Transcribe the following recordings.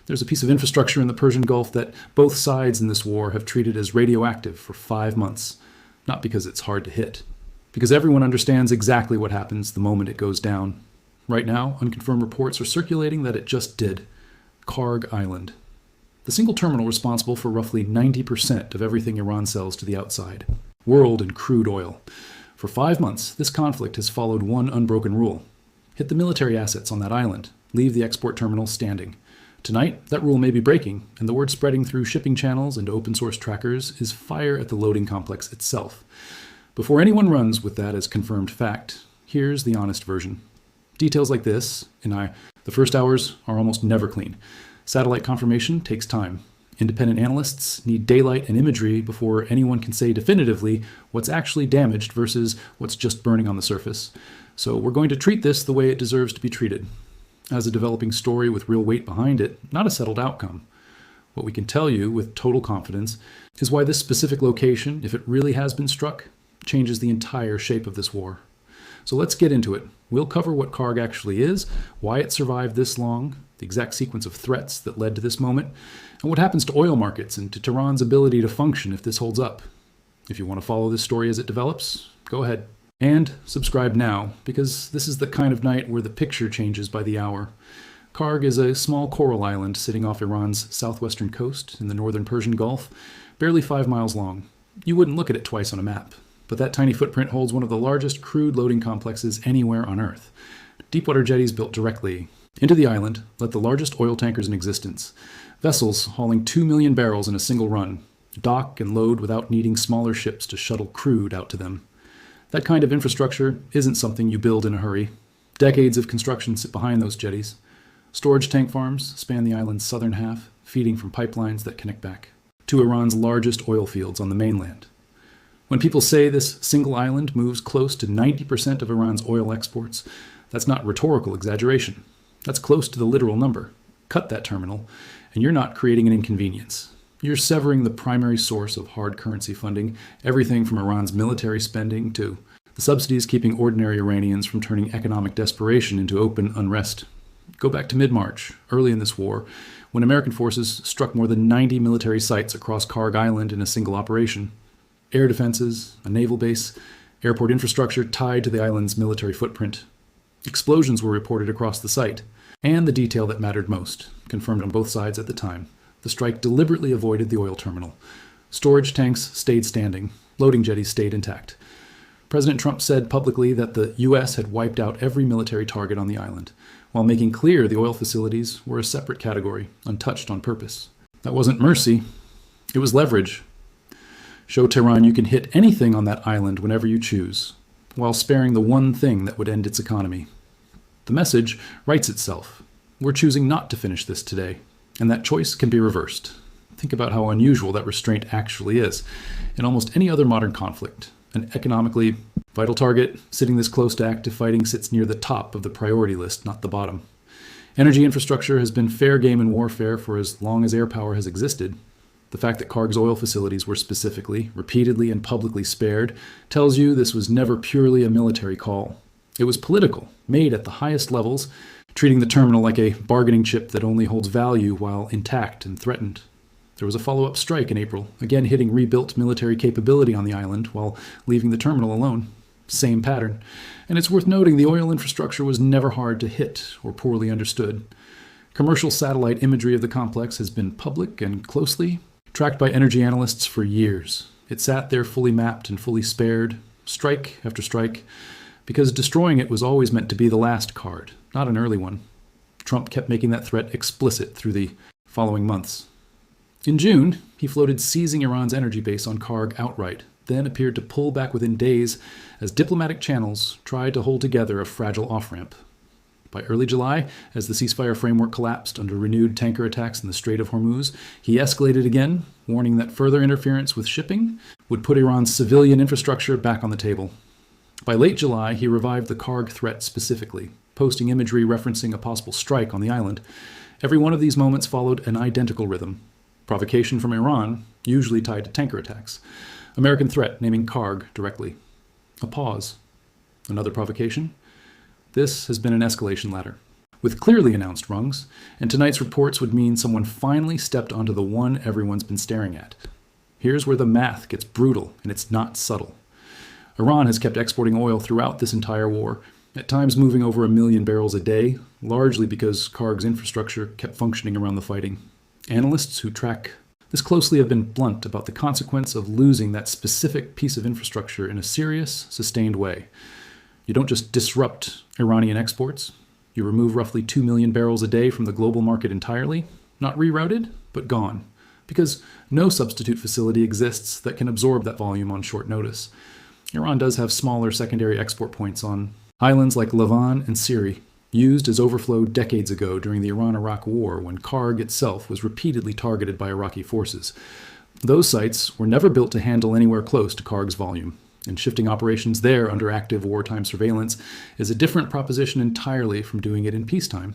There's a piece of infrastructure in the Persian Gulf that both sides in this war have treated as radioactive for 5 months. Not because it's hard to hit. Because everyone understands exactly what happens the moment it goes down. Right now, unconfirmed reports are circulating that it just did. Kharg Island. The single terminal responsible for roughly 90% of everything Iran sells to the outside. World and crude oil. For 5 months, this conflict has followed one unbroken rule. Hit the military assets on that island. Leave the export terminal standing. Tonight, that rule may be breaking, and the word spreading through shipping channels and open-source trackers is fire at the loading complex itself. Before anyone runs with that as confirmed fact, here's the honest version. Details like this, the first hours are almost never clean. Satellite confirmation takes time. Independent analysts need daylight and imagery before anyone can say definitively what's actually damaged versus what's just burning on the surface. So we're going to treat this the way it deserves to be treated. As a developing story with real weight behind it, not a settled outcome. What we can tell you with total confidence is why this specific location, if it really has been struck, changes the entire shape of this war. So let's get into it. We'll cover what Carg actually is, why it survived this long, the exact sequence of threats that led to this moment, and what happens to oil markets and to Tehran's ability to function if this holds up. If you want to follow this story as it develops, go ahead. And subscribe now, because this is the kind of night where the picture changes by the hour. Carg is a small coral island sitting off Iran's southwestern coast in the northern Persian Gulf, barely 5 miles long. You wouldn't look at it twice on a map, but that tiny footprint holds one of the largest crude loading complexes anywhere on Earth. Deepwater jetties built directly into the island let the largest oil tankers in existence. Vessels hauling 2 million barrels in a single run, dock and load without needing smaller ships to shuttle crude out to them. That kind of infrastructure isn't something you build in a hurry. Decades of construction sit behind those jetties. Storage tank farms span the island's southern half, feeding from pipelines that connect back to Iran's largest oil fields on the mainland. When people say this single island moves close to 90% of Iran's oil exports, that's not rhetorical exaggeration. That's close to the literal number. Cut that terminal, and you're not creating an inconvenience. You're severing the primary source of hard currency funding, everything from Iran's military spending to the subsidies keeping ordinary Iranians from turning economic desperation into open unrest. Go back to mid-March, early in this war, when American forces struck more than 90 military sites across Kharg Island in a single operation. Air defenses, a naval base, airport infrastructure tied to the island's military footprint. Explosions were reported across the site, and the detail that mattered most, confirmed on both sides at the time. The strike deliberately avoided the oil terminal. Storage tanks stayed standing. Loading jetties stayed intact. President Trump said publicly that the U.S. had wiped out every military target on the island, while making clear the oil facilities were a separate category, untouched on purpose. That wasn't mercy. It was leverage. Show Tehran you can hit anything on that island whenever you choose, while sparing the one thing that would end its economy. The message writes itself. We're choosing not to finish this today. And that choice can be reversed. Think about how unusual that restraint actually is. In almost any other modern conflict, an economically vital target sitting this close to active fighting sits near the top of the priority list, not the bottom. Energy infrastructure has been fair game in warfare for as long as air power has existed. The fact that Carg's oil facilities were specifically, repeatedly, and publicly spared tells you this was never purely a military call. It was political, made at the highest levels, treating the terminal like a bargaining chip that only holds value while intact and threatened. There was a follow-up strike in April, again hitting rebuilt military capability on the island while leaving the terminal alone. Same pattern. And it's worth noting the oil infrastructure was never hard to hit or poorly understood. Commercial satellite imagery of the complex has been public and closely tracked by energy analysts for years. It sat there fully mapped and fully spared, strike after strike, because destroying it was always meant to be the last card, not an early one. Trump kept making that threat explicit through the following months. In June, he floated seizing Iran's energy base on Carg outright, then appeared to pull back within days as diplomatic channels tried to hold together a fragile off-ramp. By early July, as the ceasefire framework collapsed under renewed tanker attacks in the Strait of Hormuz, he escalated again, warning that further interference with shipping would put Iran's civilian infrastructure back on the table. By late July, he revived the Carg threat specifically, posting imagery referencing a possible strike on the island. Every one of these moments followed an identical rhythm. Provocation from Iran, usually tied to tanker attacks. American threat naming Carg directly. A pause. Another provocation. This has been an escalation ladder. with clearly announced rungs, and tonight's reports would mean someone finally stepped onto the one everyone's been staring at. Here's where the math gets brutal, and it's not subtle. Iran has kept exporting oil throughout this entire war, at times moving over 1 million barrels a day, largely because Carg's infrastructure kept functioning around the fighting. Analysts who track this closely have been blunt about the consequence of losing that specific piece of infrastructure in a serious, sustained way. You don't just disrupt Iranian exports, you remove roughly 2 million barrels a day from the global market entirely, not rerouted, but gone, because no substitute facility exists that can absorb that volume on short notice. Iran does have smaller secondary export points on islands like Lavon and Syria, used as overflow decades ago during the Iran-Iraq War when Carg itself was repeatedly targeted by Iraqi forces. Those sites were never built to handle anywhere close to Carg's volume, and shifting operations there under active wartime surveillance is a different proposition entirely from doing it in peacetime.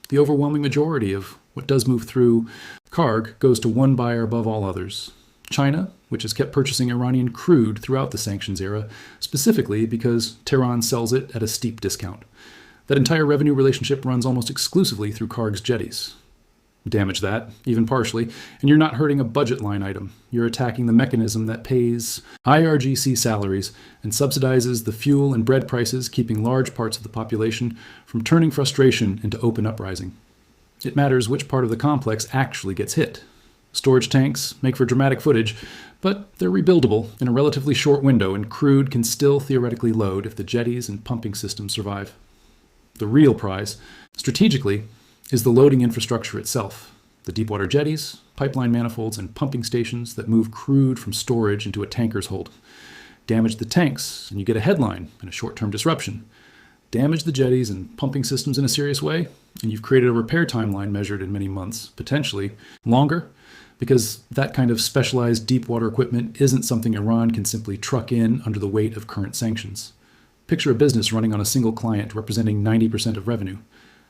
The overwhelming majority of what does move through Carg goes to one buyer above all others: China, which has kept purchasing Iranian crude throughout the sanctions era, specifically because Tehran sells it at a steep discount. That entire revenue relationship runs almost exclusively through Carg's jetties. Damage that, even partially, and you're not hurting a budget line item. You're attacking the mechanism that pays IRGC salaries and subsidizes the fuel and bread prices, keeping large parts of the population from turning frustration into open uprising. It matters which part of the complex actually gets hit. Storage tanks make for dramatic footage, but they're rebuildable in a relatively short window, and crude can still theoretically load if the jetties and pumping systems survive. The real prize, strategically, is the loading infrastructure itself: the deepwater jetties, pipeline manifolds, and pumping stations that move crude from storage into a tanker's hold. Damage the tanks, and you get a headline and a short-term disruption. Damage the jetties and pumping systems in a serious way, and you've created a repair timeline measured in many months, potentially longer, because that kind of specialized deepwater equipment isn't something Iran can simply truck in under the weight of current sanctions. Picture a business running on a single client representing 90% of revenue.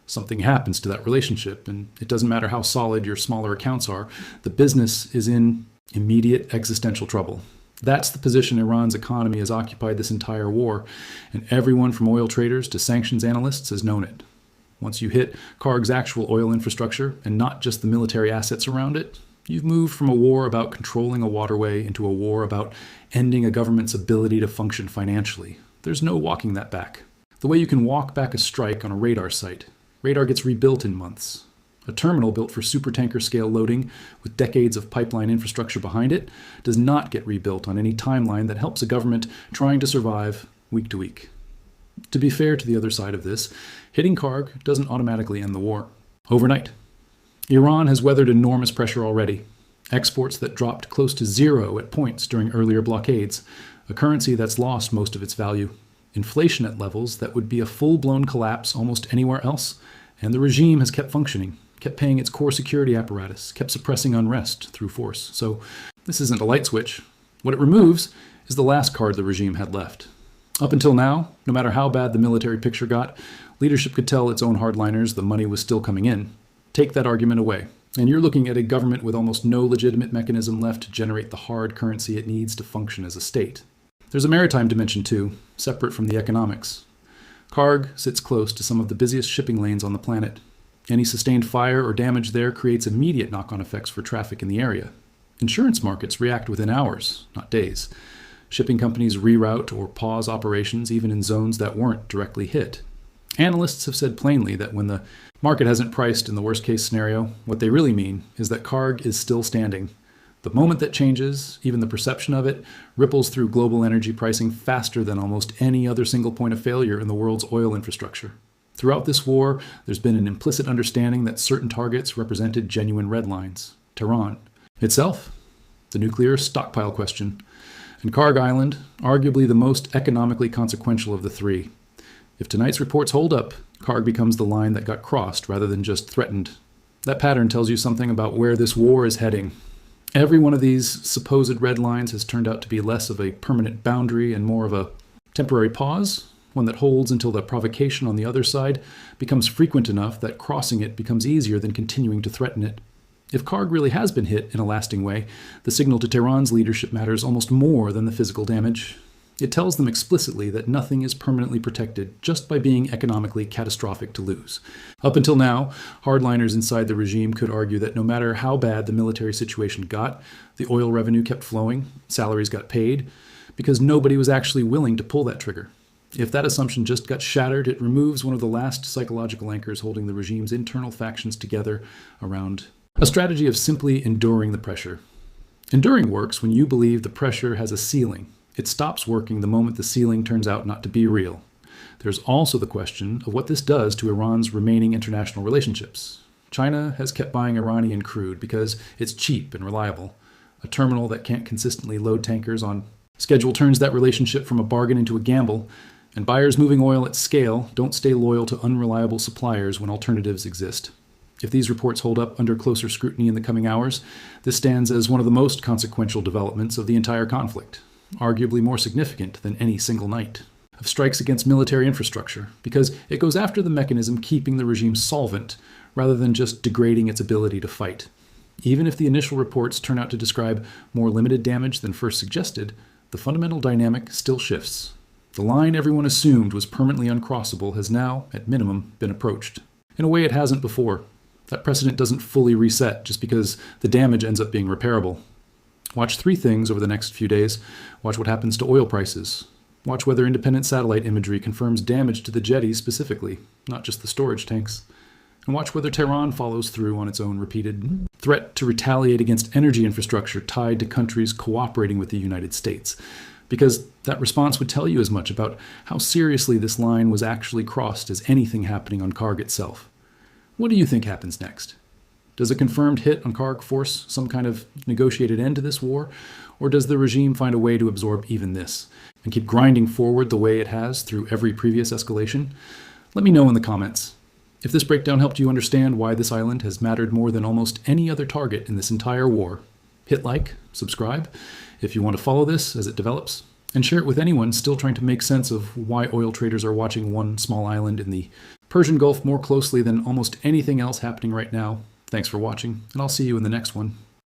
Something happens to that relationship, and it doesn't matter how solid your smaller accounts are, the business is in immediate existential trouble. That's the position Iran's economy has occupied this entire war, and everyone from oil traders to sanctions analysts has known it. Once you hit Carg's actual oil infrastructure, and not just the military assets around it, you've moved from a war about controlling a waterway into a war about ending a government's ability to function financially. There's no walking that back. The way you can walk back a strike on a radar site. Radar gets rebuilt in months. A terminal built for supertanker scale loading with decades of pipeline infrastructure behind it does not get rebuilt on any timeline that helps a government trying to survive week to week. To be fair to the other side of this, hitting Carg doesn't automatically end the war overnight. Iran has weathered enormous pressure already. Exports that dropped close to zero at points during earlier blockades, a currency that's lost most of its value, inflation at levels that would be a full-blown collapse almost anywhere else, and the regime has kept functioning, kept paying its core security apparatus, kept suppressing unrest through force. So this isn't a light switch. What it removes is the last card the regime had left. Up until now, no matter how bad the military picture got, leadership could tell its own hardliners the money was still coming in. Take that argument away, and you're looking at a government with almost no legitimate mechanism left to generate the hard currency it needs to function as a state. There's a maritime dimension too, separate from the economics. Carg sits close to some of the busiest shipping lanes on the planet. Any sustained fire or damage there creates immediate knock-on effects for traffic in the area. Insurance markets react within hours, not days. Shipping companies reroute or pause operations even in zones that weren't directly hit. Analysts have said plainly that when the market hasn't priced in the worst-case scenario, what they really mean is that Carg is still standing. The moment that changes, even the perception of it, ripples through global energy pricing faster than almost any other single point of failure in the world's oil infrastructure. Throughout this war, there's been an implicit understanding that certain targets represented genuine red lines. Tehran itself, the nuclear stockpile question, and Kharg Island, arguably the most economically consequential of the three. If tonight's reports hold up, Carg becomes the line that got crossed rather than just threatened. That pattern tells you something about where this war is heading. Every one of these supposed red lines has turned out to be less of a permanent boundary and more of a temporary pause, one that holds until the provocation on the other side becomes frequent enough that crossing it becomes easier than continuing to threaten it. If Carg really has been hit in a lasting way, the signal to Tehran's leadership matters almost more than the physical damage. It tells them explicitly that nothing is permanently protected just by being economically catastrophic to lose. Up until now, hardliners inside the regime could argue that no matter how bad the military situation got, the oil revenue kept flowing, salaries got paid, because nobody was actually willing to pull that trigger. If that assumption just got shattered, it removes one of the last psychological anchors holding the regime's internal factions together around a strategy of simply enduring the pressure. Enduring works when you believe the pressure has a ceiling. It stops working the moment the ceiling turns out not to be real. There's also the question of what this does to Iran's remaining international relationships. China has kept buying Iranian crude because it's cheap and reliable. A terminal that can't consistently load tankers on schedule turns that relationship from a bargain into a gamble, and buyers moving oil at scale don't stay loyal to unreliable suppliers when alternatives exist. If these reports hold up under closer scrutiny in the coming hours, this stands as one of the most consequential developments of the entire conflict, arguably more significant than any single night of strikes against military infrastructure, because it goes after the mechanism keeping the regime solvent rather than just degrading its ability to fight. Even if the initial reports turn out to describe more limited damage than first suggested, the fundamental dynamic still shifts. The line everyone assumed was permanently uncrossable has now, at minimum, been approached. In a way it hasn't before. That precedent doesn't fully reset just because the damage ends up being repairable. Watch three things over the next few days. Watch what happens to oil prices. Watch whether independent satellite imagery confirms damage to the jetties specifically, not just the storage tanks. And watch whether Tehran follows through on its own repeated threat to retaliate against energy infrastructure tied to countries cooperating with the United States. Because that response would tell you as much about how seriously this line was actually crossed as anything happening on Carg itself. What do you think happens next? Does a confirmed hit on Carg force some kind of negotiated end to this war? Or does the regime find a way to absorb even this and keep grinding forward the way it has through every previous escalation? Let me know in the comments. If this breakdown helped you understand why this island has mattered more than almost any other target in this entire war, hit like, subscribe, if you want to follow this as it develops, and share it with anyone still trying to make sense of why oil traders are watching one small island in the Persian Gulf more closely than almost anything else happening right now. Thanks for watching, and I'll see you in the next one.